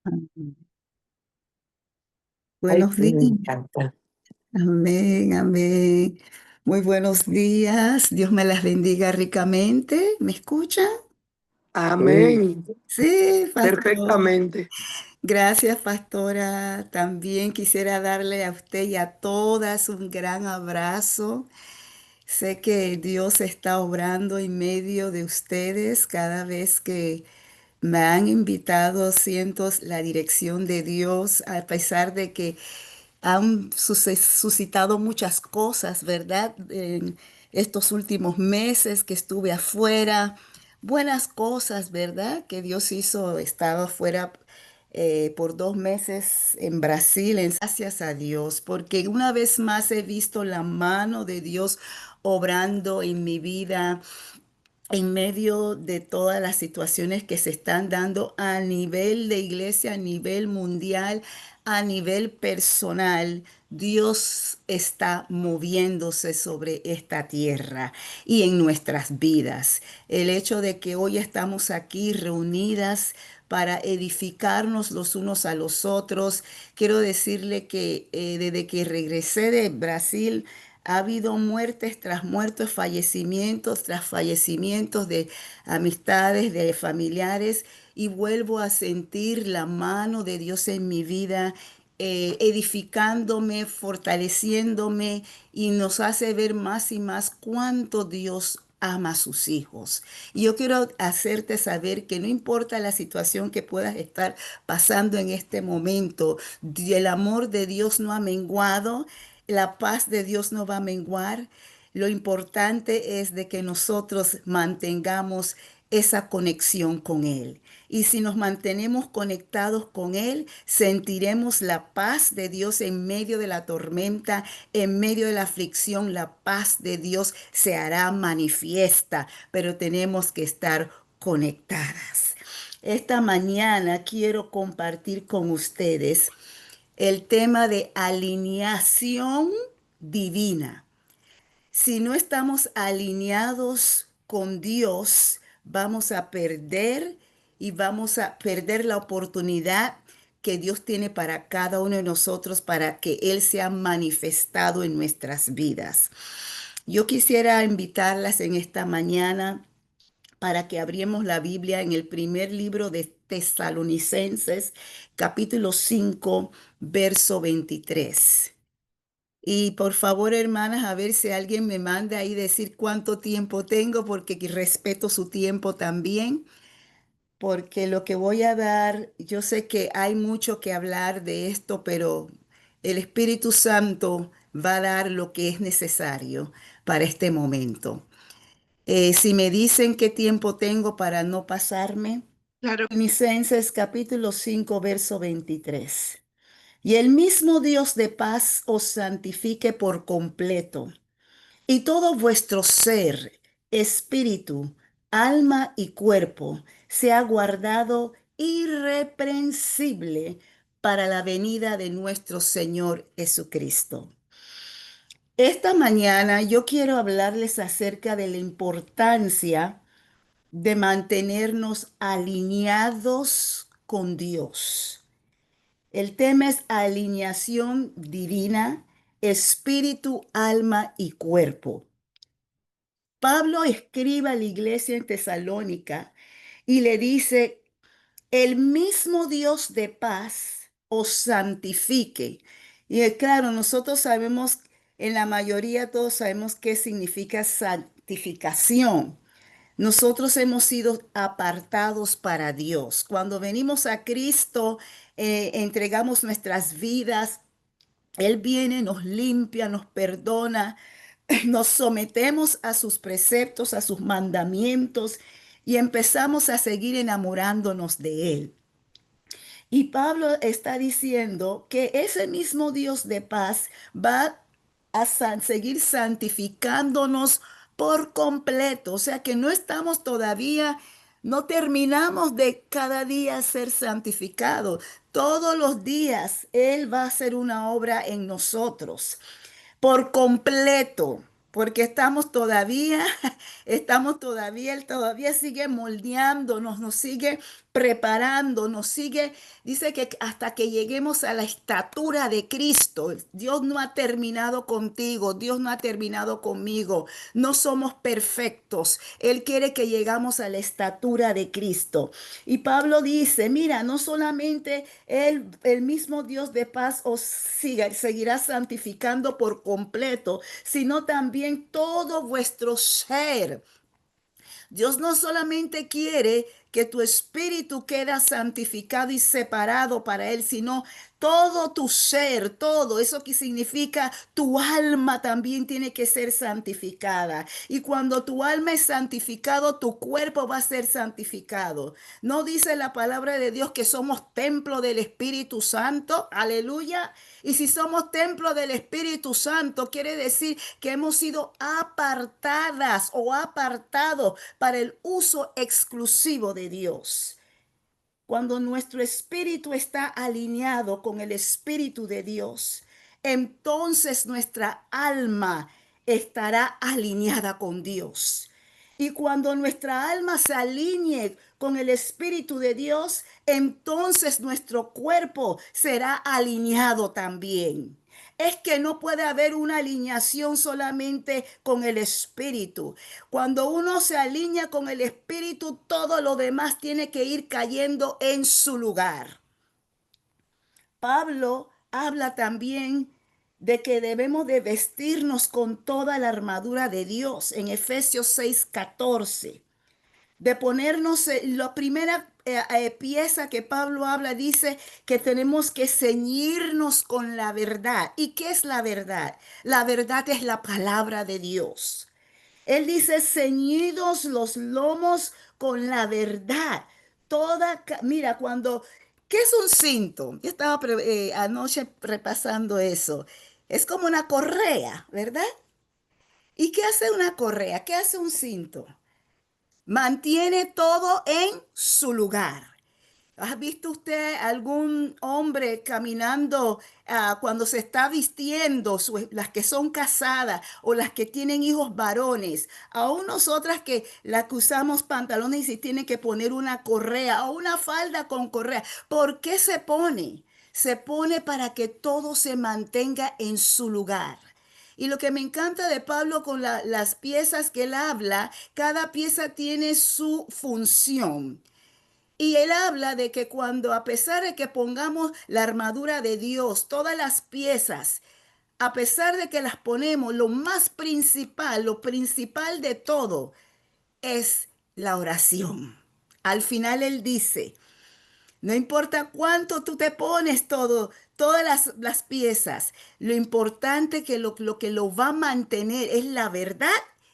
Amén. Ay, Buenos me días. encanta. Amén, amén. Muy buenos días. Dios me las bendiga ricamente. ¿Me escuchan? Sí, Amén. Sí, pastor. Perfectamente. Gracias, pastora. También quisiera darle a usted y a todas un gran abrazo. Sé que Dios está obrando en medio de ustedes cada vez que me han invitado, siento la dirección de Dios, a pesar de que han suscitado muchas cosas, ¿verdad? En estos últimos meses que estuve afuera, buenas cosas, ¿verdad? Que Dios hizo, estaba afuera por 2 meses en Brasil, gracias a Dios, porque una vez más he visto la mano de Dios obrando en mi vida en medio de todas las situaciones que se están dando a nivel de iglesia, a nivel mundial, a nivel personal. Dios está moviéndose sobre esta tierra y en nuestras vidas. El hecho de que hoy estamos aquí reunidas para edificarnos los unos a los otros. Quiero decirle que desde que regresé de Brasil, ha habido muertes tras muertes, fallecimientos tras fallecimientos de amistades, de familiares, y vuelvo a sentir la mano de Dios en mi vida, edificándome, fortaleciéndome, y nos hace ver más y más cuánto Dios ama a sus hijos. Y yo quiero hacerte saber que no importa la situación que puedas estar pasando en este momento, el amor de Dios no ha menguado, la paz de Dios no va a menguar. Lo importante es de que nosotros mantengamos esa conexión con Él. Y si nos mantenemos conectados con Él, sentiremos la paz de Dios en medio de la tormenta, en medio de la aflicción. La paz de Dios se hará manifiesta, pero tenemos que estar conectadas. Esta mañana quiero compartir con ustedes el tema de alineación divina. Si no estamos alineados con Dios, vamos a perder y vamos a perder la oportunidad que Dios tiene para cada uno de nosotros para que Él sea manifestado en nuestras vidas. Yo quisiera invitarlas en esta mañana para que abriemos la Biblia en el primer libro de Tesalonicenses, capítulo 5, verso 23. Y por favor, hermanas, a ver si alguien me manda ahí decir cuánto tiempo tengo, porque respeto su tiempo también, porque lo que voy a dar, yo sé que hay mucho que hablar de esto, pero el Espíritu Santo va a dar lo que es necesario para este momento. Si me dicen qué tiempo tengo para no pasarme. Claro. Filipenses capítulo 5, verso 23. Y el mismo Dios de paz os santifique por completo, y todo vuestro ser, espíritu, alma y cuerpo sea guardado irreprensible para la venida de nuestro Señor Jesucristo. Esta mañana yo quiero hablarles acerca de la importancia de mantenernos alineados con Dios. El tema es alineación divina, espíritu, alma y cuerpo. Pablo escribe a la iglesia en Tesalónica y le dice, el mismo Dios de paz os santifique. Y claro, nosotros sabemos, en la mayoría todos sabemos qué significa santificación. Nosotros hemos sido apartados para Dios. Cuando venimos a Cristo, entregamos nuestras vidas. Él viene, nos limpia, nos perdona, nos sometemos a sus preceptos, a sus mandamientos y empezamos a seguir enamorándonos de Él. Y Pablo está diciendo que ese mismo Dios de paz va a seguir santificándonos por completo. O sea que no estamos todavía, no terminamos de cada día ser santificados. Todos los días Él va a hacer una obra en nosotros por completo. porque Él todavía sigue moldeándonos, nos sigue preparando, nos sigue, dice que hasta que lleguemos a la estatura de Cristo. Dios no ha terminado contigo, Dios no ha terminado conmigo, no somos perfectos. Él quiere que llegamos a la estatura de Cristo. Y Pablo dice, mira, no solamente el mismo Dios de paz os seguirá santificando por completo, sino también todo vuestro ser. Dios no solamente quiere que tu espíritu quede santificado y separado para Él, sino todo tu ser, todo eso que significa tu alma también tiene que ser santificada. Y cuando tu alma es santificado, tu cuerpo va a ser santificado. ¿No dice la palabra de Dios que somos templo del Espíritu Santo? Aleluya. Y si somos templo del Espíritu Santo, quiere decir que hemos sido apartadas o apartados para el uso exclusivo de Dios. Cuando nuestro espíritu está alineado con el espíritu de Dios, entonces nuestra alma estará alineada con Dios. Y cuando nuestra alma se alinee con el espíritu de Dios, entonces nuestro cuerpo será alineado también. Es que no puede haber una alineación solamente con el espíritu. Cuando uno se alinea con el espíritu, todo lo demás tiene que ir cayendo en su lugar. Pablo habla también de que debemos de vestirnos con toda la armadura de Dios en Efesios 6:14. De ponernos, la primera pieza que Pablo habla dice que tenemos que ceñirnos con la verdad. ¿Y qué es la verdad? La verdad es la palabra de Dios. Él dice, ceñidos los lomos con la verdad. Mira, ¿qué es un cinto? Yo estaba anoche repasando eso. Es como una correa, ¿verdad? ¿Y qué hace una correa? ¿Qué hace un cinto? Mantiene todo en su lugar. ¿Ha visto usted algún hombre caminando cuando se está vistiendo, las que son casadas o las que tienen hijos varones? Aún nosotras las que usamos pantalones y se tiene que poner una correa o una falda con correa. ¿Por qué se pone? Se pone para que todo se mantenga en su lugar. Y lo que me encanta de Pablo con las piezas que él habla, cada pieza tiene su función. Y él habla de que cuando, a pesar de que pongamos la armadura de Dios, todas las piezas, a pesar de que las ponemos, lo principal de todo es la oración. Al final él dice, no importa cuánto tú te pones todas las piezas, lo importante que lo que lo va a mantener es la verdad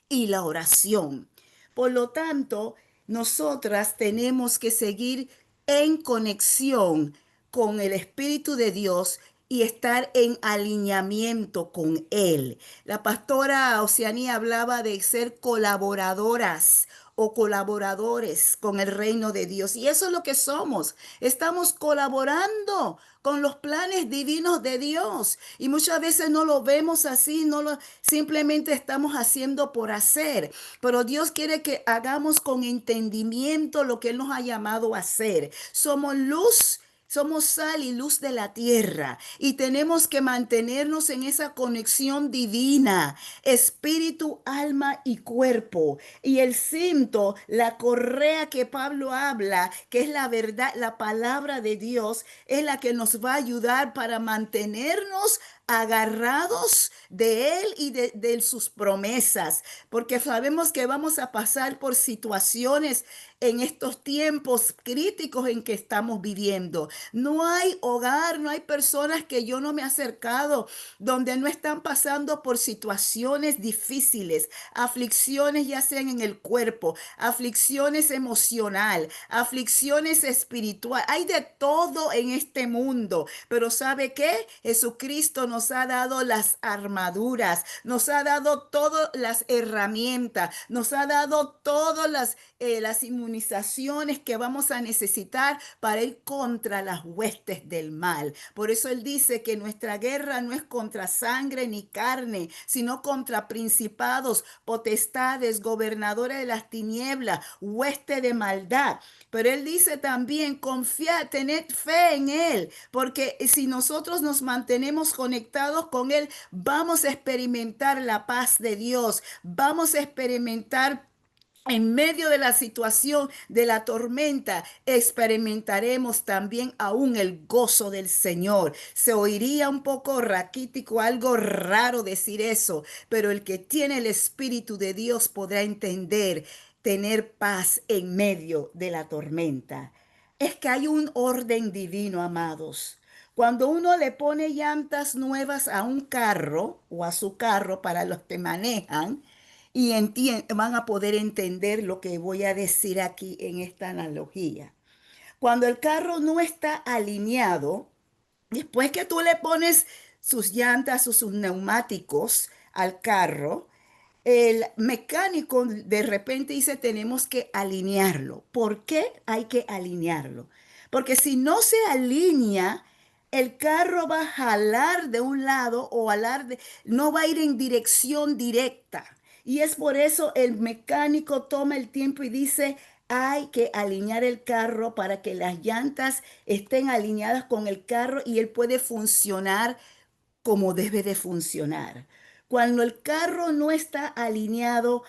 y la oración. Por lo tanto, nosotras tenemos que seguir en conexión con el Espíritu de Dios y estar en alineamiento con Él. La pastora Oceanía hablaba de ser colaboradoras o colaboradores con el reino de Dios. Y eso es lo que somos. Estamos colaborando con los planes divinos de Dios. Y muchas veces no lo vemos así, simplemente estamos haciendo por hacer. Pero Dios quiere que hagamos con entendimiento lo que Él nos ha llamado a hacer. Somos luz. Somos sal y luz de la tierra y tenemos que mantenernos en esa conexión divina, espíritu, alma y cuerpo. Y el cinto, la correa que Pablo habla, que es la verdad, la palabra de Dios, es la que nos va a ayudar para mantenernos agarrados de Él y de sus promesas, porque sabemos que vamos a pasar por situaciones en estos tiempos críticos en que estamos viviendo. No hay hogar, no hay personas que yo no me he acercado donde no están pasando por situaciones difíciles, aflicciones ya sean en el cuerpo, aflicciones emocional, aflicciones espiritual. Hay de todo en este mundo, pero ¿sabe qué? Jesucristo nos nos ha dado las armaduras, nos ha dado todas las herramientas, nos ha dado todas las inmunizaciones que vamos a necesitar para ir contra las huestes del mal. Por eso Él dice que nuestra guerra no es contra sangre ni carne, sino contra principados, potestades, gobernadores de las tinieblas, hueste de maldad. Pero Él dice también, confiad, tened fe en Él, porque si nosotros nos mantenemos conectados con Él, vamos a experimentar la paz de Dios, vamos a experimentar en medio de la situación de la tormenta, experimentaremos también aún el gozo del Señor. Se oiría un poco raquítico, algo raro decir eso, pero el que tiene el Espíritu de Dios podrá entender, tener paz en medio de la tormenta. Es que hay un orden divino, amados. Cuando uno le pone llantas nuevas a un carro o a su carro para los que manejan, y van a poder entender lo que voy a decir aquí en esta analogía. Cuando el carro no está alineado, después que tú le pones sus llantas o sus neumáticos al carro, el mecánico de repente dice tenemos que alinearlo. ¿Por qué hay que alinearlo? Porque si no se alinea, el carro va a jalar de un lado o no va a ir en dirección directa. Y es por eso el mecánico toma el tiempo y dice, hay que alinear el carro para que las llantas estén alineadas con el carro y él puede funcionar como debe de funcionar. Cuando el carro no está alineado,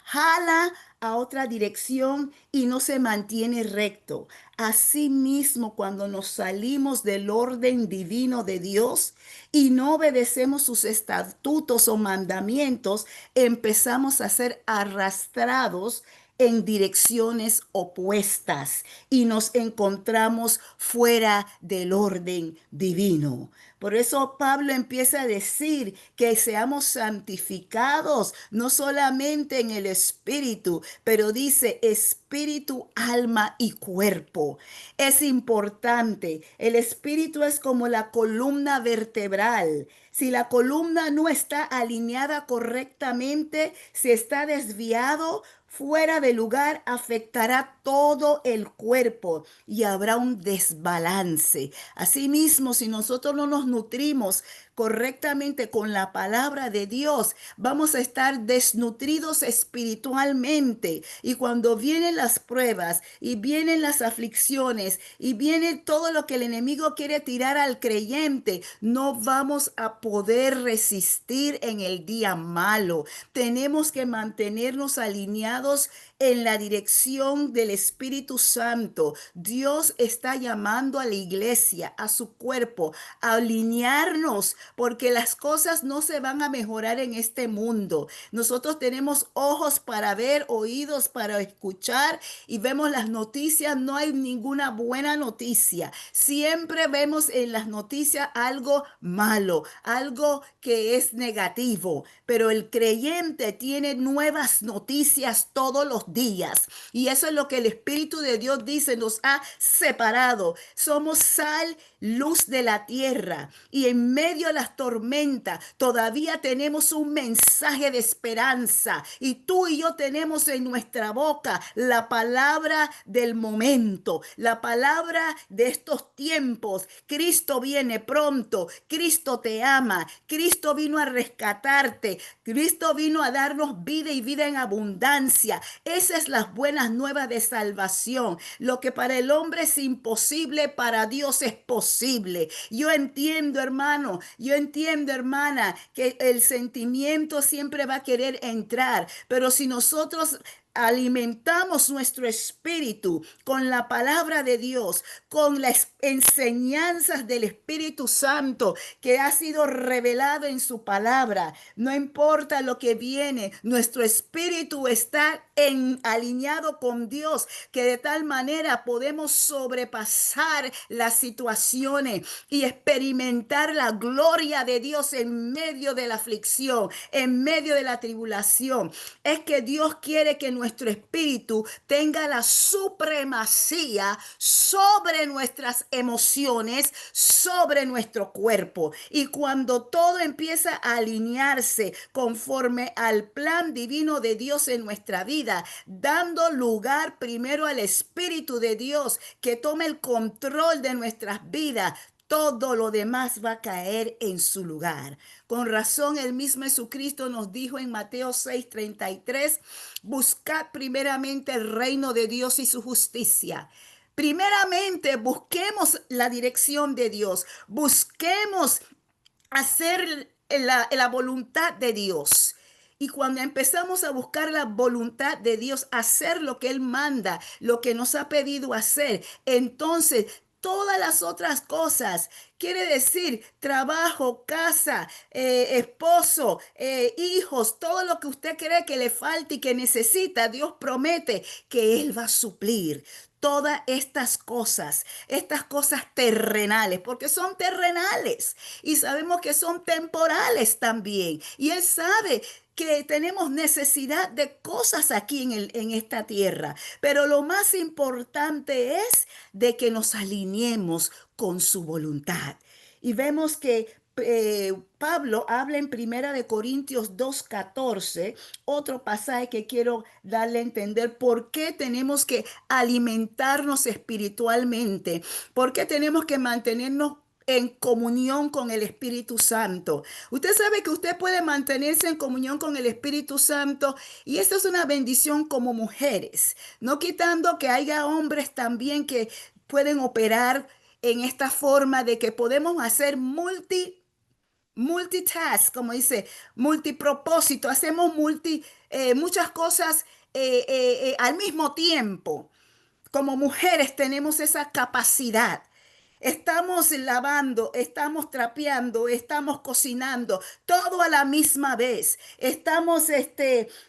jala a otra dirección y no se mantiene recto. Asimismo, cuando nos salimos del orden divino de Dios y no obedecemos sus estatutos o mandamientos, empezamos a ser arrastrados en direcciones opuestas y nos encontramos fuera del orden divino. Por eso Pablo empieza a decir que seamos santificados, no solamente en el espíritu, pero dice espíritu, alma y cuerpo. Es importante. El espíritu es como la columna vertebral. Si la columna no está alineada correctamente, si está desviado, fuera de lugar, afectará todo el cuerpo y habrá un desbalance. Asimismo, si nosotros no nos nutrimos correctamente con la palabra de Dios, vamos a estar desnutridos espiritualmente. Y cuando vienen las pruebas y vienen las aflicciones y viene todo lo que el enemigo quiere tirar al creyente, no vamos a poder resistir en el día malo. Tenemos que mantenernos alineados en la dirección del Espíritu Santo. Dios está llamando a la iglesia, a su cuerpo, a alinearnos, porque las cosas no se van a mejorar en este mundo. Nosotros tenemos ojos para ver, oídos para escuchar y vemos las noticias. No hay ninguna buena noticia. Siempre vemos en las noticias algo malo, algo que es negativo, pero el creyente tiene nuevas noticias todos los días. Y eso es lo que el Espíritu de Dios dice, nos ha separado. Somos sal, luz de la tierra. Y en medio de las tormentas todavía tenemos un mensaje de esperanza. Y tú y yo tenemos en nuestra boca la palabra del momento, la palabra de estos tiempos. Cristo viene pronto. Cristo te ama. Cristo vino a rescatarte. Cristo vino a darnos vida y vida en abundancia. Esas es las buenas nuevas de salvación. Lo que para el hombre es imposible, para Dios es posible. Yo entiendo, hermano, yo entiendo, hermana, que el sentimiento siempre va a querer entrar, pero si nosotros alimentamos nuestro espíritu con la palabra de Dios, con las enseñanzas del Espíritu Santo que ha sido revelado en su palabra. No importa lo que viene, nuestro espíritu está alineado con Dios, que de tal manera podemos sobrepasar las situaciones y experimentar la gloria de Dios en medio de la aflicción, en medio de la tribulación. Es que Dios quiere que nuestro espíritu tenga la supremacía sobre nuestras emociones, sobre nuestro cuerpo. Y cuando todo empieza a alinearse conforme al plan divino de Dios en nuestra vida, dando lugar primero al Espíritu de Dios que tome el control de nuestras vidas, todo lo demás va a caer en su lugar. Con razón, el mismo Jesucristo nos dijo en Mateo 6:33, buscad primeramente el reino de Dios y su justicia. Primeramente, busquemos la dirección de Dios, busquemos hacer la voluntad de Dios. Y cuando empezamos a buscar la voluntad de Dios, hacer lo que Él manda, lo que nos ha pedido hacer, entonces todas las otras cosas, quiere decir trabajo, casa, esposo, hijos, todo lo que usted cree que le falta y que necesita, Dios promete que Él va a suplir todas estas cosas terrenales, porque son terrenales y sabemos que son temporales también. Y Él sabe que tenemos necesidad de cosas aquí en esta tierra, pero lo más importante es de que nos alineemos con su voluntad. Y vemos que Pablo habla en Primera de Corintios 2:14, otro pasaje que quiero darle a entender por qué tenemos que alimentarnos espiritualmente, por qué tenemos que mantenernos en comunión con el Espíritu Santo. Usted sabe que usted puede mantenerse en comunión con el Espíritu Santo y esto es una bendición como mujeres, no quitando que haya hombres también que pueden operar en esta forma de que podemos hacer multitask, como dice, multipropósito, hacemos muchas cosas al mismo tiempo. Como mujeres tenemos esa capacidad. Estamos lavando, estamos trapeando, estamos cocinando, todo a la misma vez. Estamos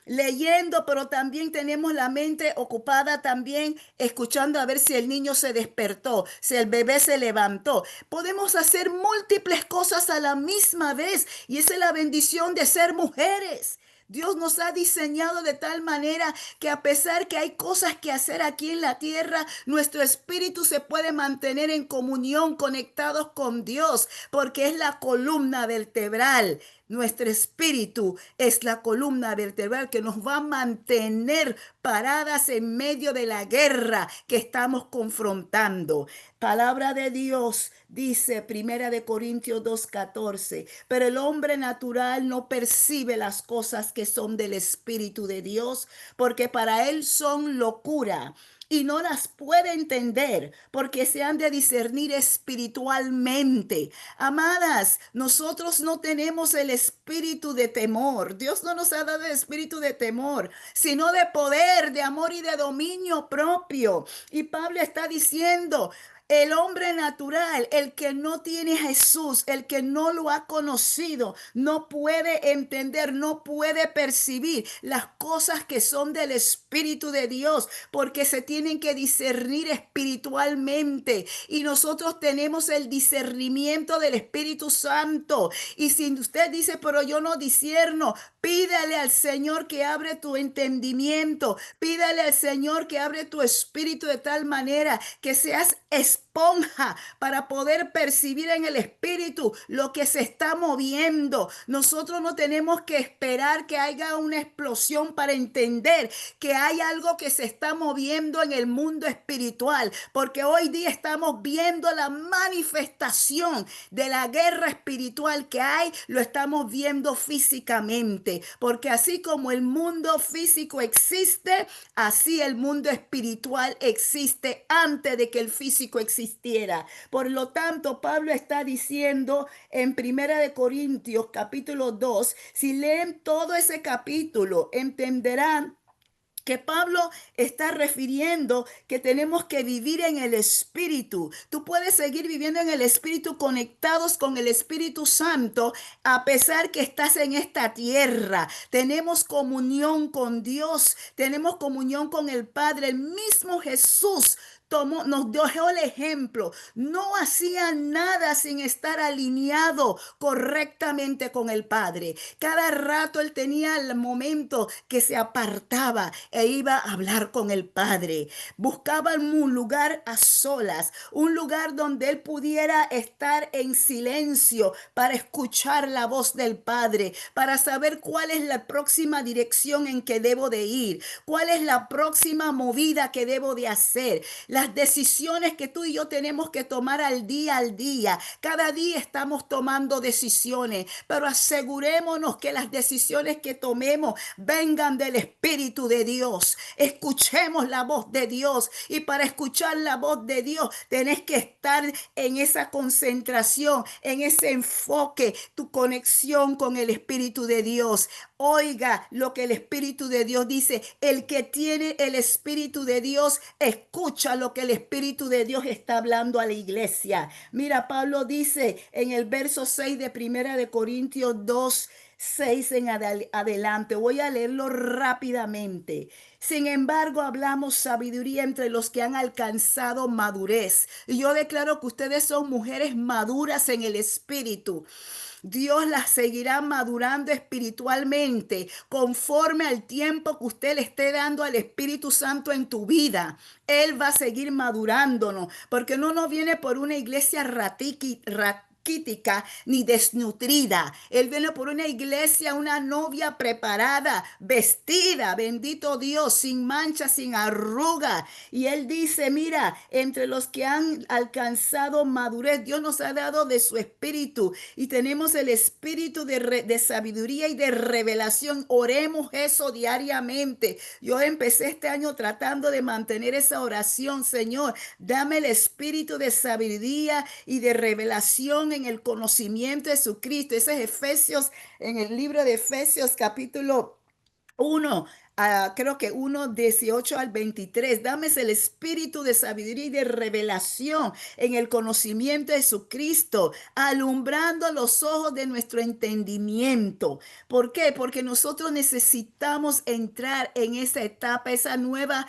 leyendo, pero también tenemos la mente ocupada también escuchando a ver si el niño se despertó, si el bebé se levantó. Podemos hacer múltiples cosas a la misma vez y esa es la bendición de ser mujeres. Dios nos ha diseñado de tal manera que a pesar que hay cosas que hacer aquí en la tierra, nuestro espíritu se puede mantener en comunión, conectados con Dios, porque es la columna vertebral. Nuestro espíritu es la columna vertebral que nos va a mantener paradas en medio de la guerra que estamos confrontando. Palabra de Dios dice Primera de Corintios 2:14, pero el hombre natural no percibe las cosas que son del Espíritu de Dios, porque para él son locura y no las puede entender porque se han de discernir espiritualmente. Amadas, nosotros no tenemos el espíritu de temor. Dios no nos ha dado el espíritu de temor, sino de poder, de amor y de dominio propio. Y Pablo está diciendo, el hombre natural, el que no tiene a Jesús, el que no lo ha conocido, no puede entender, no puede percibir las cosas que son del Espíritu de Dios, porque se tienen que discernir espiritualmente. Y nosotros tenemos el discernimiento del Espíritu Santo. Y si usted dice, pero yo no discierno, pídale al Señor que abre tu entendimiento, pídale al Señor que abre tu espíritu de tal manera que seas esponja para poder percibir en el espíritu lo que se está moviendo. Nosotros no tenemos que esperar que haya una explosión para entender que hay algo que se está moviendo en el mundo espiritual, porque hoy día estamos viendo la manifestación de la guerra espiritual que hay, lo estamos viendo físicamente, porque así como el mundo físico existe, así el mundo espiritual existe antes de que el físico existiera. Por lo tanto, Pablo está diciendo en Primera de Corintios capítulo 2, si leen todo ese capítulo, entenderán que Pablo está refiriendo que tenemos que vivir en el Espíritu. Tú puedes seguir viviendo en el Espíritu, conectados con el Espíritu Santo, a pesar que estás en esta tierra. Tenemos comunión con Dios, tenemos comunión con el Padre. El mismo Jesús nos dejó el ejemplo. No hacía nada sin estar alineado correctamente con el Padre. Cada rato él tenía el momento que se apartaba e iba a hablar con el Padre. Buscaba un lugar a solas, un lugar donde él pudiera estar en silencio para escuchar la voz del Padre, para saber cuál es la próxima dirección en que debo de ir, cuál es la próxima movida que debo de hacer, las decisiones que tú y yo tenemos que tomar al día. Cada día estamos tomando decisiones, pero asegurémonos que las decisiones que tomemos vengan del Espíritu de Dios. Escuchemos la voz de Dios, y para escuchar la voz de Dios tenés que estar en esa concentración, en ese enfoque, tu conexión con el Espíritu de Dios. Oiga lo que el Espíritu de Dios dice. El que tiene el Espíritu de Dios escucha lo que el Espíritu de Dios está hablando a la iglesia. Mira, Pablo dice en el verso 6 de Primera de Corintios 2, 6 en adelante. Voy a leerlo rápidamente. Sin embargo, hablamos sabiduría entre los que han alcanzado madurez. Y yo declaro que ustedes son mujeres maduras en el espíritu. Dios las seguirá madurando espiritualmente conforme al tiempo que usted le esté dando al Espíritu Santo en tu vida. Él va a seguir madurándonos, porque no nos viene por una iglesia raquítica ni desnutrida. Él viene por una iglesia, una novia preparada, vestida, bendito Dios, sin mancha, sin arruga. Y él dice, mira, entre los que han alcanzado madurez, Dios nos ha dado de su espíritu, y tenemos el espíritu de sabiduría y de revelación. Oremos eso diariamente. Yo empecé este año tratando de mantener esa oración. Señor, dame el espíritu de sabiduría y de revelación en el conocimiento de Jesucristo. Ese es Efesios, en el libro de Efesios capítulo 1, creo que 1:18 al 23. Dame el espíritu de sabiduría y de revelación en el conocimiento de Jesucristo, alumbrando los ojos de nuestro entendimiento. ¿Por qué? Porque nosotros necesitamos entrar en esa etapa, esa nueva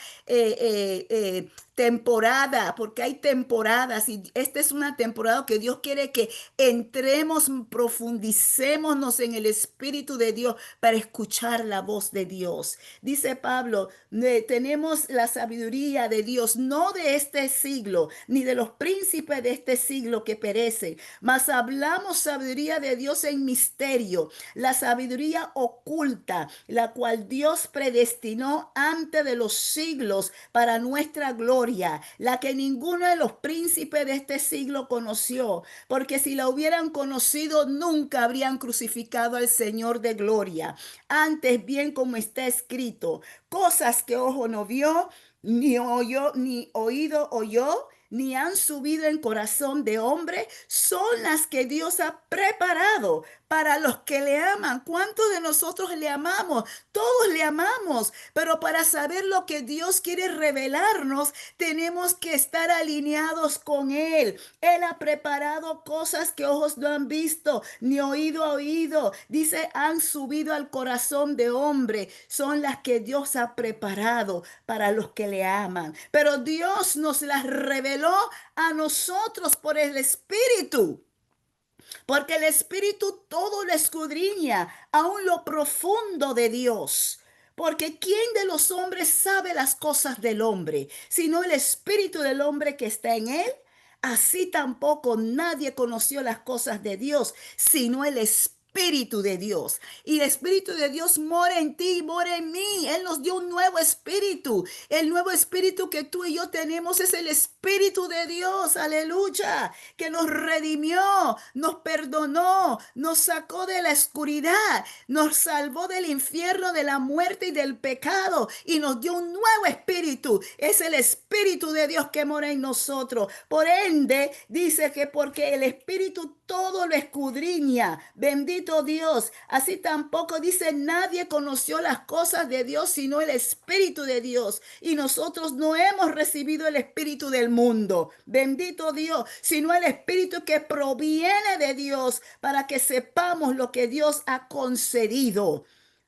temporada, porque hay temporadas, y esta es una temporada que Dios quiere que entremos, profundicémonos en el Espíritu de Dios para escuchar la voz de Dios. Dice Pablo, tenemos la sabiduría de Dios, no de este siglo, ni de los príncipes de este siglo que perecen, mas hablamos sabiduría de Dios en misterio, la sabiduría oculta, la cual Dios predestinó antes de los siglos para nuestra gloria, la que ninguno de los príncipes de este siglo conoció, porque si la hubieran conocido, nunca habrían crucificado al Señor de gloria. Antes bien, como está escrito, cosas que ojo no vio, ni oyó, ni oído oyó, ni han subido en corazón de hombre, son las que Dios ha preparado para los que le aman. ¿Cuántos de nosotros le amamos? Todos le amamos, pero para saber lo que Dios quiere revelarnos, tenemos que estar alineados con Él. Él ha preparado cosas que ojos no han visto, ni oído ha oído. Dice, han subido al corazón de hombre. Son las que Dios ha preparado para los que le aman. Pero Dios nos las reveló a nosotros por el Espíritu. Porque el Espíritu todo lo escudriña, aún lo profundo de Dios. Porque ¿quién de los hombres sabe las cosas del hombre, sino el Espíritu del hombre que está en él? Así tampoco nadie conoció las cosas de Dios, sino el Espíritu de Dios. Y el Espíritu de Dios mora en ti, mora en mí. Él nos dio un nuevo espíritu. El nuevo espíritu que tú y yo tenemos es el Espíritu de Dios. Aleluya. Que nos redimió, nos perdonó, nos sacó de la oscuridad, nos salvó del infierno, de la muerte y del pecado, y nos dio un nuevo espíritu. Es el Espíritu de Dios que mora en nosotros. Por ende, dice que porque el Espíritu todo lo escudriña. Bendito Bendito Dios. Así tampoco dice, nadie conoció las cosas de Dios sino el Espíritu de Dios. Y nosotros no hemos recibido el Espíritu del mundo. Bendito Dios, sino el Espíritu que proviene de Dios para que sepamos lo que Dios ha concedido.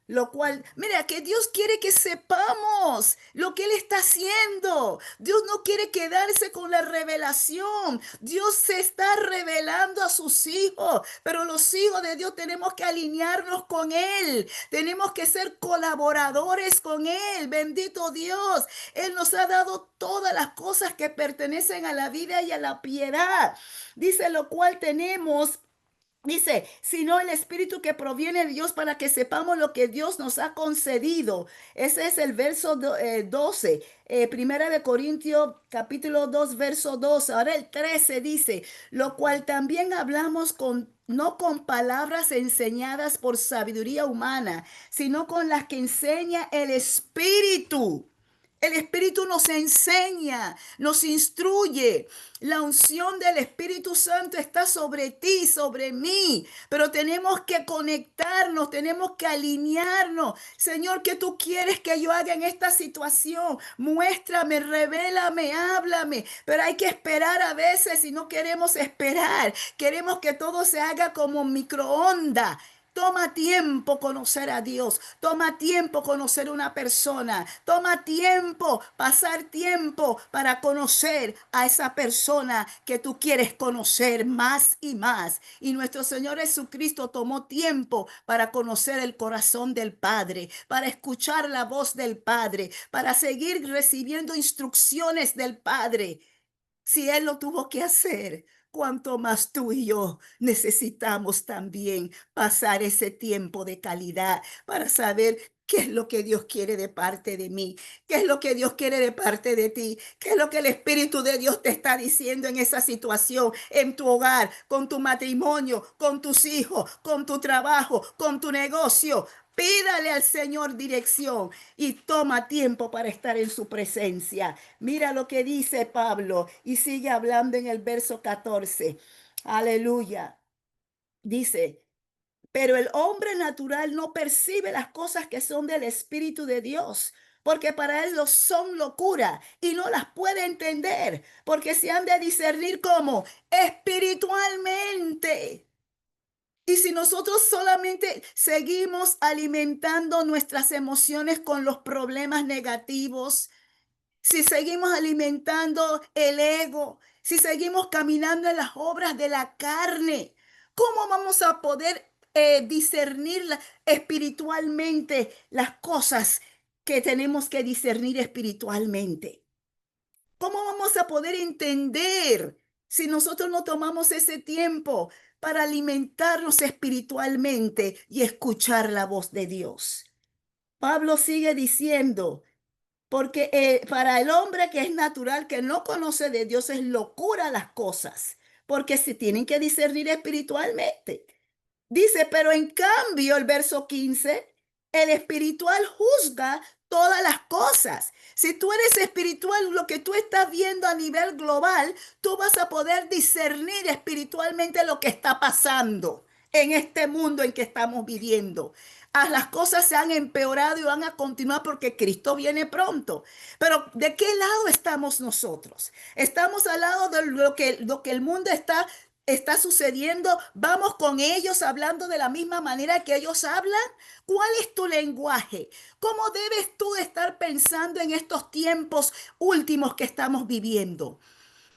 Lo cual, mira, que Dios quiere que sepamos lo que Él está haciendo. Dios no quiere quedarse con la revelación. Dios se está revelando a sus hijos, pero los hijos de Dios tenemos que alinearnos con Él. Tenemos que ser colaboradores con Él. Bendito Dios. Él nos ha dado todas las cosas que pertenecen a la vida y a la piedad. Dice lo cual tenemos. Dice, sino el Espíritu que proviene de Dios para que sepamos lo que Dios nos ha concedido. Ese es el verso 12, Primera de Corintios capítulo 2, verso 12. Ahora el 13 dice, lo cual también hablamos no con palabras enseñadas por sabiduría humana, sino con las que enseña el Espíritu. El Espíritu nos enseña, nos instruye. La unción del Espíritu Santo está sobre ti, sobre mí, pero tenemos que conectarnos, tenemos que alinearnos. Señor, ¿qué tú quieres que yo haga en esta situación? Muéstrame, revélame, háblame, pero hay que esperar a veces y no queremos esperar. Queremos que todo se haga como microondas. Toma tiempo conocer a Dios, toma tiempo conocer una persona, toma tiempo, pasar tiempo para conocer a esa persona que tú quieres conocer más y más. Y nuestro Señor Jesucristo tomó tiempo para conocer el corazón del Padre, para escuchar la voz del Padre, para seguir recibiendo instrucciones del Padre. Si Él lo tuvo que hacer, cuanto más tú y yo necesitamos también pasar ese tiempo de calidad para saber qué es lo que Dios quiere de parte de mí, qué es lo que Dios quiere de parte de ti, qué es lo que el Espíritu de Dios te está diciendo en esa situación, en tu hogar, con tu matrimonio, con tus hijos, con tu trabajo, con tu negocio. Pídale al Señor dirección y toma tiempo para estar en su presencia. Mira lo que dice Pablo y sigue hablando en el verso 14. Aleluya. Dice, pero el hombre natural no percibe las cosas que son del Espíritu de Dios, porque para él lo son locura y no las puede entender, porque se han de discernir como espiritualmente. Y si nosotros solamente seguimos alimentando nuestras emociones con los problemas negativos, si seguimos alimentando el ego, si seguimos caminando en las obras de la carne, ¿cómo vamos a poder discernir espiritualmente las cosas que tenemos que discernir espiritualmente? ¿Cómo vamos a poder entender si nosotros no tomamos ese tiempo para alimentarnos espiritualmente y escuchar la voz de Dios? Pablo sigue diciendo, porque para el hombre que es natural, que no conoce de Dios, es locura las cosas, porque se tienen que discernir espiritualmente. Dice, pero en cambio, el verso 15, el espiritual juzga todas las cosas. Si tú eres espiritual, lo que tú estás viendo a nivel global, tú vas a poder discernir espiritualmente lo que está pasando en este mundo en que estamos viviendo. Las cosas se han empeorado y van a continuar porque Cristo viene pronto. Pero ¿de qué lado estamos nosotros? Estamos al lado de lo que el mundo está sucediendo. Vamos con ellos hablando de la misma manera que ellos hablan. ¿Cuál es tu lenguaje? ¿Cómo debes tú estar pensando en estos tiempos últimos que estamos viviendo?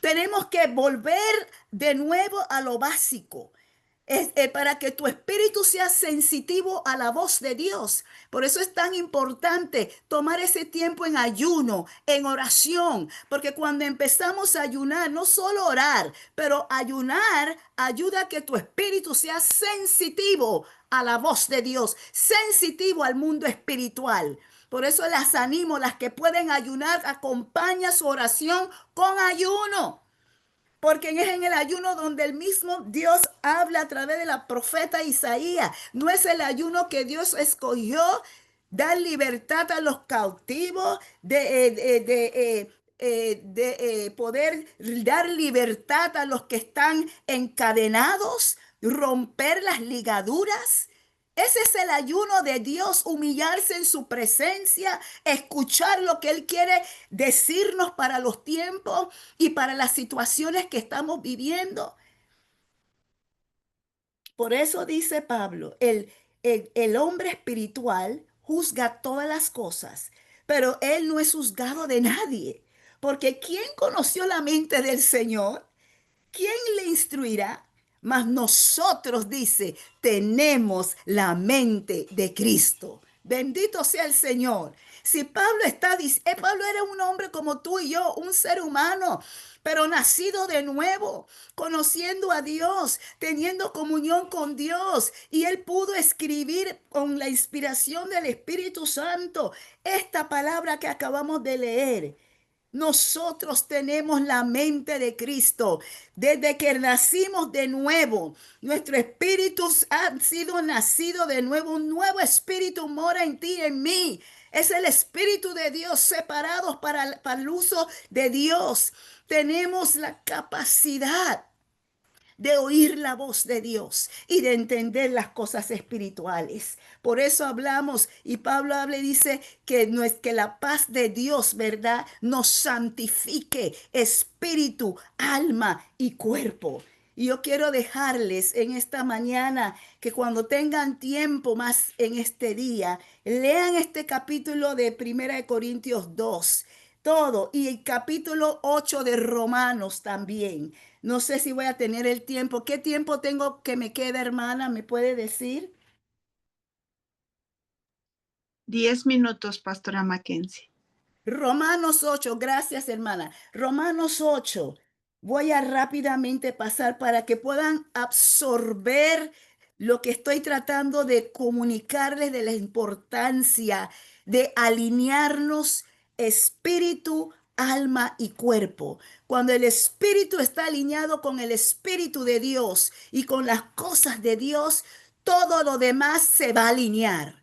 Tenemos que volver de nuevo a lo básico. Para que tu espíritu sea sensitivo a la voz de Dios. Por eso es tan importante tomar ese tiempo en ayuno, en oración, porque cuando empezamos a ayunar, no solo orar, pero ayunar ayuda a que tu espíritu sea sensitivo a la voz de Dios, sensitivo al mundo espiritual. Por eso las animo, las que pueden ayunar, acompaña su oración con ayuno. Porque es en el ayuno donde el mismo Dios habla a través de la profeta Isaías. No es el ayuno que Dios escogió, dar libertad a los cautivos, de poder dar libertad a los que están encadenados. romper las ligaduras. Ese es el ayuno de Dios, humillarse en su presencia, escuchar lo que Él quiere decirnos para los tiempos y para las situaciones que estamos viviendo. Por eso dice Pablo, el hombre espiritual juzga todas las cosas, pero él no es juzgado de nadie, porque ¿quién conoció la mente del Señor? ¿Quién le instruirá? Mas nosotros, dice, tenemos la mente de Cristo. Bendito sea el Señor. Si Pablo está diciendo, Pablo era un hombre como tú y yo, un ser humano, pero nacido de nuevo, conociendo a Dios, teniendo comunión con Dios, y él pudo escribir con la inspiración del Espíritu Santo esta palabra que acabamos de leer. Nosotros tenemos la mente de Cristo. Desde que nacimos de nuevo, nuestro espíritu ha sido nacido de nuevo. Un nuevo espíritu mora en ti y en mí. Es el espíritu de Dios separados para el uso de Dios. Tenemos la capacidad de oír la voz de Dios y de entender las cosas espirituales. Por eso hablamos y Pablo habla y dice que no es que la paz de Dios, ¿verdad? Nos santifique espíritu, alma y cuerpo. Y yo quiero dejarles en esta mañana que cuando tengan tiempo más en este día, lean este capítulo de Primera de Corintios 2 todo, y el capítulo 8 de Romanos también. No sé si voy a tener el tiempo. ¿Qué tiempo tengo que me queda, hermana? ¿Me puede decir? 10 minutos, Pastora Mackenzie. Romanos 8, gracias hermana. Romanos 8. Voy a rápidamente pasar para que puedan absorber lo que estoy tratando de comunicarles de la importancia de alinearnos espíritu, alma y cuerpo. Cuando el espíritu está alineado con el espíritu de Dios y con las cosas de Dios, todo lo demás se va a alinear.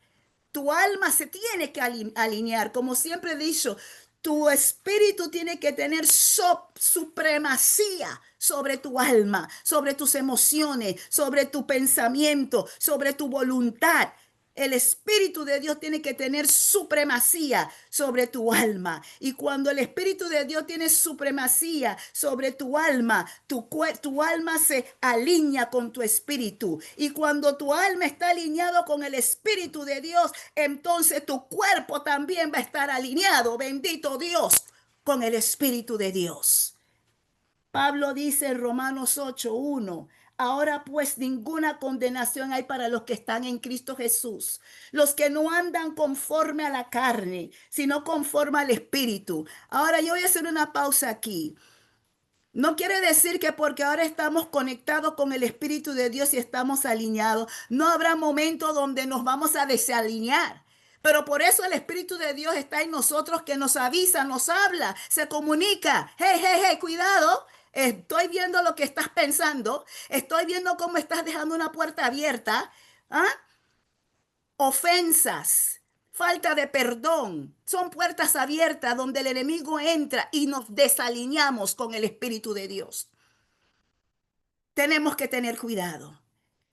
Tu alma se tiene que alinear, como siempre he dicho, tu espíritu tiene que tener supremacía sobre tu alma, sobre tus emociones, sobre tu pensamiento, sobre tu voluntad. El Espíritu de Dios tiene que tener supremacía sobre tu alma. Y cuando el Espíritu de Dios tiene supremacía sobre tu alma, tu alma se alinea con tu espíritu. Y cuando tu alma está alineado con el Espíritu de Dios, entonces tu cuerpo también va a estar alineado, bendito Dios, con el Espíritu de Dios. Pablo dice en Romanos 8:1, ahora pues ninguna condenación hay para los que están en Cristo Jesús, los que no andan conforme a la carne, sino conforme al Espíritu. Ahora yo voy a hacer una pausa aquí. No quiere decir que porque ahora estamos conectados con el Espíritu de Dios y estamos alineados, no habrá momento donde nos vamos a desalinear. Pero por eso el Espíritu de Dios está en nosotros, que nos avisa, nos habla, se comunica. Hey, hey, hey, cuidado. Estoy viendo lo que estás pensando. Estoy viendo cómo estás dejando una puerta abierta. ¿Ah? Ofensas, falta de perdón, son puertas abiertas donde el enemigo entra y nos desalineamos con el Espíritu de Dios. Tenemos que tener cuidado.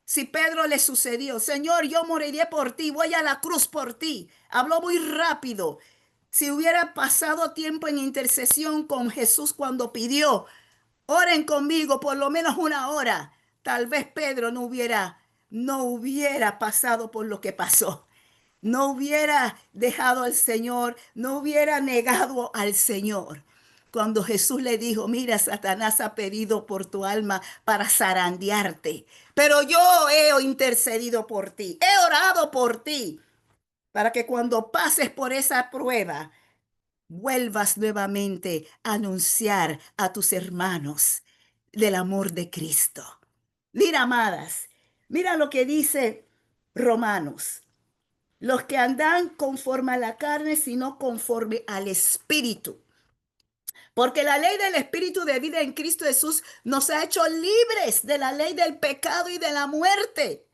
Si Pedro le sucedió, Señor, yo moriré por ti, voy a la cruz por ti. Habló muy rápido. Si hubiera pasado tiempo en intercesión con Jesús cuando pidió, oren conmigo por lo menos una hora, tal vez Pedro no hubiera pasado por lo que pasó. No hubiera dejado al Señor, no hubiera negado al Señor. Cuando Jesús le dijo, mira, Satanás ha pedido por tu alma para zarandearte, pero yo he intercedido por ti, he orado por ti, para que cuando pases por esa prueba, vuelvas nuevamente a anunciar a tus hermanos del amor de Cristo. Mira, amadas, mira lo que dice Romanos. Los que andan conforme a la carne, sino conforme al Espíritu. Porque la ley del Espíritu de vida en Cristo Jesús nos ha hecho libres de la ley del pecado y de la muerte.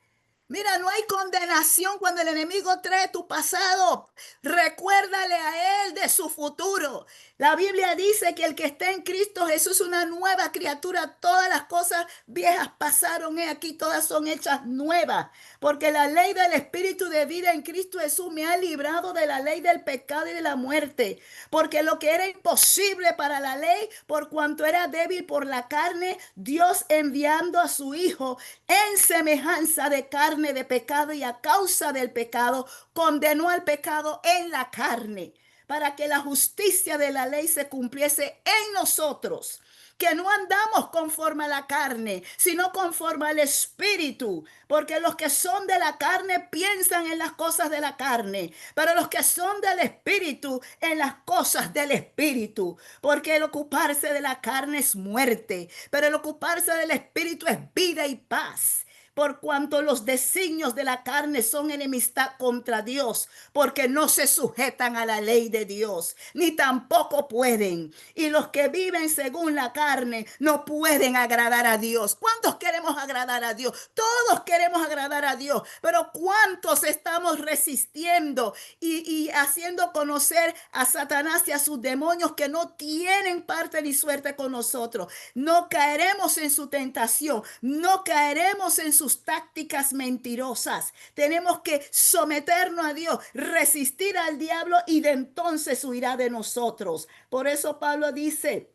Mira, no hay condenación cuando el enemigo trae tu pasado. Recuérdale a él de su futuro. La Biblia dice que el que está en Cristo Jesús es una nueva criatura. Todas las cosas viejas pasaron, aquí todas son hechas nuevas. Porque la ley del Espíritu de vida en Cristo Jesús me ha librado de la ley del pecado y de la muerte. Porque lo que era imposible para la ley, por cuanto era débil por la carne, Dios enviando a su Hijo en semejanza de carne de pecado y a causa del pecado, condenó al pecado en la carne, para que la justicia de la ley se cumpliese en nosotros, que no andamos conforme a la carne, sino conforme al Espíritu, porque los que son de la carne piensan en las cosas de la carne, pero los que son del Espíritu en las cosas del Espíritu, porque el ocuparse de la carne es muerte, pero el ocuparse del Espíritu es vida y paz. Por cuanto los designios de la carne son enemistad contra Dios, porque no se sujetan a la ley de Dios, ni tampoco pueden. Y los que viven según la carne no pueden agradar a Dios. ¿Cuántos queremos agradar a Dios? Todos queremos agradar a Dios, pero ¿cuántos estamos resistiendo y haciendo conocer a Satanás y a sus demonios que no tienen parte ni suerte con nosotros? No caeremos en su tentación, no caeremos en sus tácticas mentirosas. Tenemos que someternos a Dios, resistir al diablo y de entonces huirá de nosotros. Por eso Pablo dice,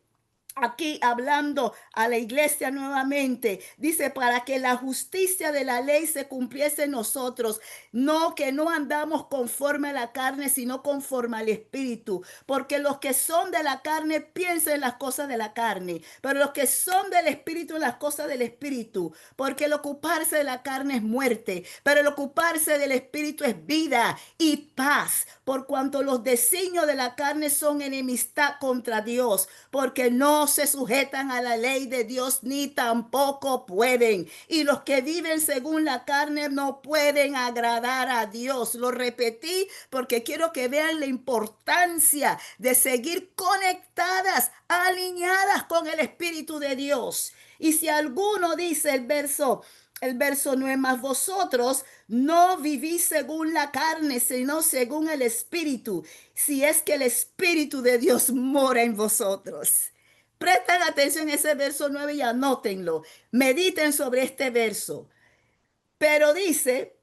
aquí hablando a la iglesia nuevamente, dice, para que la justicia de la ley se cumpliese en nosotros, no que no andamos conforme a la carne, sino conforme al Espíritu, porque los que son de la carne piensan en las cosas de la carne, pero los que son del Espíritu en las cosas del Espíritu, porque el ocuparse de la carne es muerte, pero el ocuparse del Espíritu es vida y paz, por cuanto los designios de la carne son enemistad contra Dios, porque no se sujetan a la ley de Dios ni tampoco pueden. Y los que viven según la carne no pueden agradar a Dios. Lo repetí porque quiero que vean la importancia de seguir conectadas, alineadas con el Espíritu de Dios. Y si alguno dice el verso 9, más vosotros no vivís según la carne, sino según el Espíritu, si es que el Espíritu de Dios mora en vosotros. Presten atención a ese verso 9 y anótenlo. Mediten sobre este verso. Pero dice,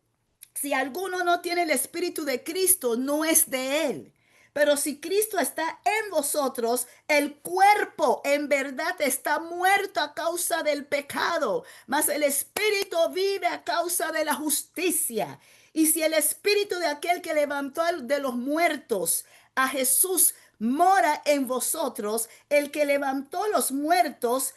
si alguno no tiene el Espíritu de Cristo, no es de él. Pero si Cristo está en vosotros, el cuerpo en verdad está muerto a causa del pecado, mas el Espíritu vive a causa de la justicia. Y si el Espíritu de aquel que levantó de los muertos a Jesús mora en vosotros, el que levantó los muertos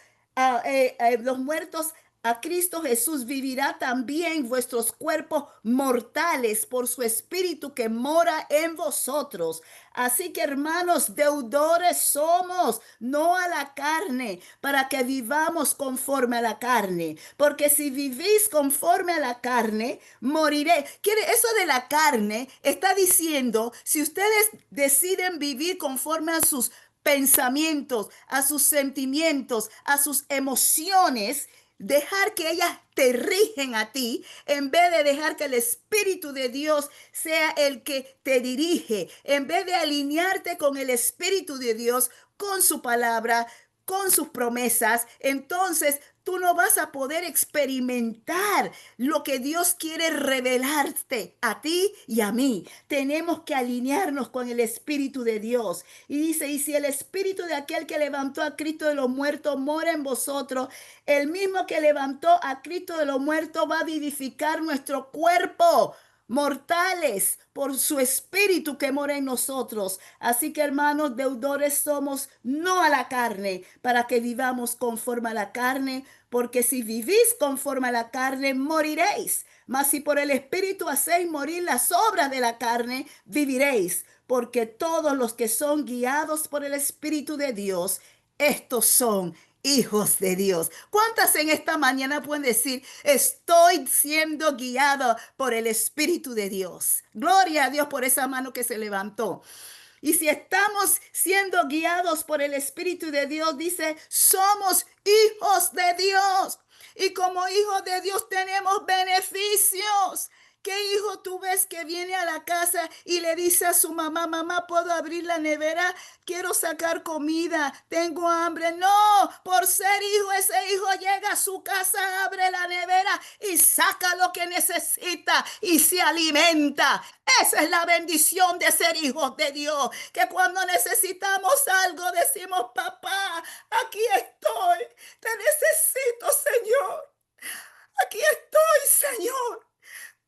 a Cristo Jesús, vivirá también vuestros cuerpos mortales por su Espíritu que mora en vosotros. Así que, hermanos, deudores somos, no a la carne, para que vivamos conforme a la carne. Porque si vivís conforme a la carne, moriré. Eso de la carne está diciendo, si ustedes deciden vivir conforme a sus pensamientos, a sus sentimientos, a sus emociones, dejar que ellas te rigen a ti, en vez de dejar que el Espíritu de Dios sea el que te dirige, en vez de alinearte con el Espíritu de Dios, con su palabra, con sus promesas, entonces tú no vas a poder experimentar lo que Dios quiere revelarte a ti y a mí. Tenemos que alinearnos con el Espíritu de Dios. Y dice, y si el Espíritu de aquel que levantó a Cristo de los muertos mora en vosotros, el mismo que levantó a Cristo de los muertos va a vivificar nuestro cuerpo mortales por su Espíritu que mora en nosotros. Así que, hermanos, deudores somos, no a la carne, para que vivamos conforme a la carne, porque si vivís conforme a la carne, moriréis. Mas si por el Espíritu hacéis morir las obras de la carne, viviréis. Porque todos los que son guiados por el Espíritu de Dios, estos son hijos de Dios. ¿Cuántas en esta mañana pueden decir, estoy siendo guiado por el Espíritu de Dios? Gloria a Dios por esa mano que se levantó. Y si estamos siendo guiados por el Espíritu de Dios, dice, somos hijos de Dios. Y como hijos de Dios tenemos beneficios. ¿Qué hijo tú ves que viene a la casa y le dice a su mamá, mamá, ¿puedo abrir la nevera? Quiero sacar comida, tengo hambre. No, por ser hijo, ese hijo llega a su casa, abre la nevera y saca lo que necesita y se alimenta. Esa es la bendición de ser hijos de Dios, que cuando necesitamos algo decimos, papá, aquí estoy, te necesito, Señor. Aquí estoy, Señor.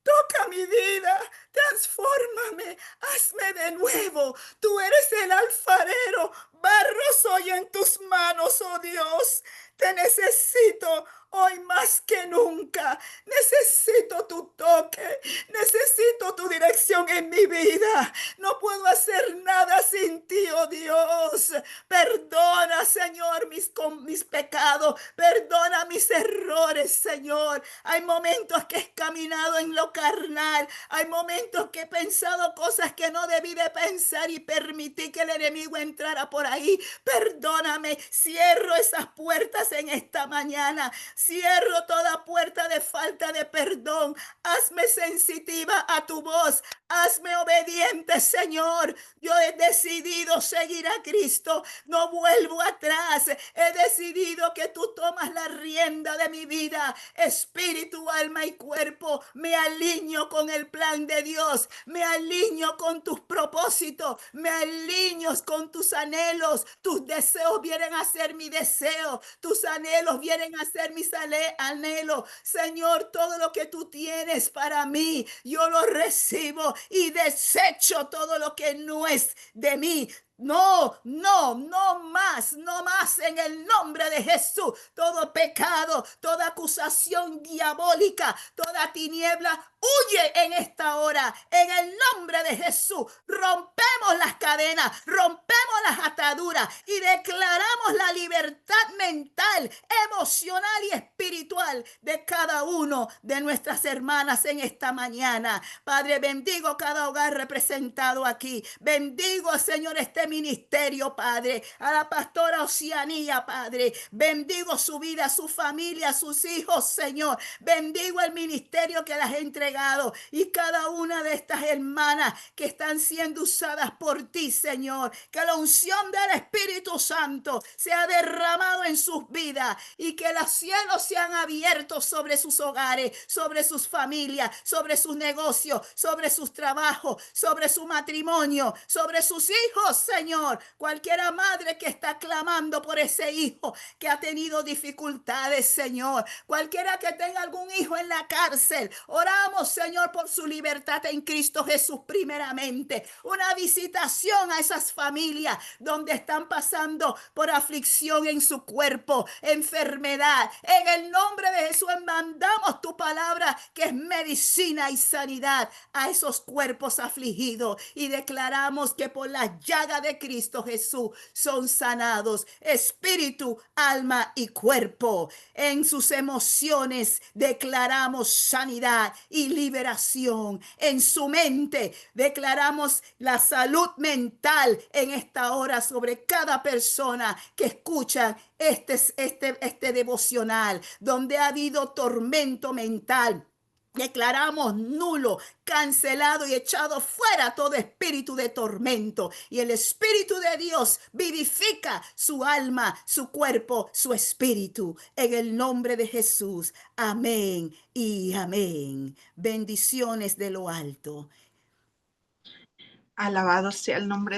Toca mi vida, transfórmame, hazme de nuevo. Tú eres el alfarero, barro soy en tus manos, oh Dios. Te necesito hoy más que nunca. Necesito tu toque, necesito tu dirección en mi vida. No puedo hacer nada sin ti, oh Dios. Perdona, Señor, mis pecados. Perdona mis errores, Señor. Hay momentos que he caminado en lo carnal. Hay momentos que he pensado cosas que no debí de pensar y permití que el enemigo entrara por ahí. Perdóname. Cierro esas puertas en esta mañana. Cierro toda puerta de falta de perdón. Hazme sensitiva a tu voz. Hazme obediente, Señor. Yo he decidido seguir a Cristo. No vuelvo atrás. He decidido que tú tomas la rienda de mi vida. Espíritu, alma y cuerpo. Me alineo con el plan de Dios. Me alineo con tus propósitos. Me alineo con tus anhelos. Tus deseos vienen a ser mi deseo. Tus anhelos vienen a ser mis anhelos. Señor, todo lo que tú tienes para mí, yo lo recibo y desecho todo lo que no es de mí. No, no, no más, no más en el nombre de Jesús. Todo pecado, toda acusación diabólica, toda tiniebla, huye en esta hora. En el nombre de Jesús, rompemos las cadenas, rompemos las ataduras y declaramos la libertad mental, emocional y espiritual de cada uno de nuestras hermanas en esta mañana. Padre, bendigo cada hogar representado aquí. Bendigo, Señor, este ministerio, Padre, a la pastora Oceanía, Padre. Bendigo su vida, su familia, sus hijos, Señor. Bendigo el ministerio que las he entregado y cada una de estas hermanas que están siendo usadas por ti, Señor. Que la unción del Espíritu Santo sea derramado en sus vidas y que los cielos sean abiertos sobre sus hogares, sobre sus familias, sobre sus negocios, sobre sus trabajos, sobre su matrimonio, sobre sus hijos, Señor. Cualquiera madre que está clamando por ese hijo que ha tenido dificultades, Señor. Cualquiera que tenga algún hijo en la cárcel, oramos, Señor, por su libertad en Cristo Jesús primeramente. Una visitación a esas familias donde están pasando por aflicción en su cuerpo, enfermedad. En el nombre de Jesús mandamos tu palabra que es medicina y sanidad a esos cuerpos afligidos y declaramos que por la llaga de Cristo Jesús son sanados espíritu, alma y cuerpo. En sus emociones declaramos sanidad y liberación. En su mente declaramos la salud mental en esta hora sobre cada persona que escucha este devocional donde ha habido tormento mental. Declaramos nulo, cancelado y echado fuera todo espíritu de tormento. Y el Espíritu de Dios vivifica su alma, su cuerpo, su espíritu. En el nombre de Jesús. Amén y amén. Bendiciones de lo alto. Alabado sea el nombre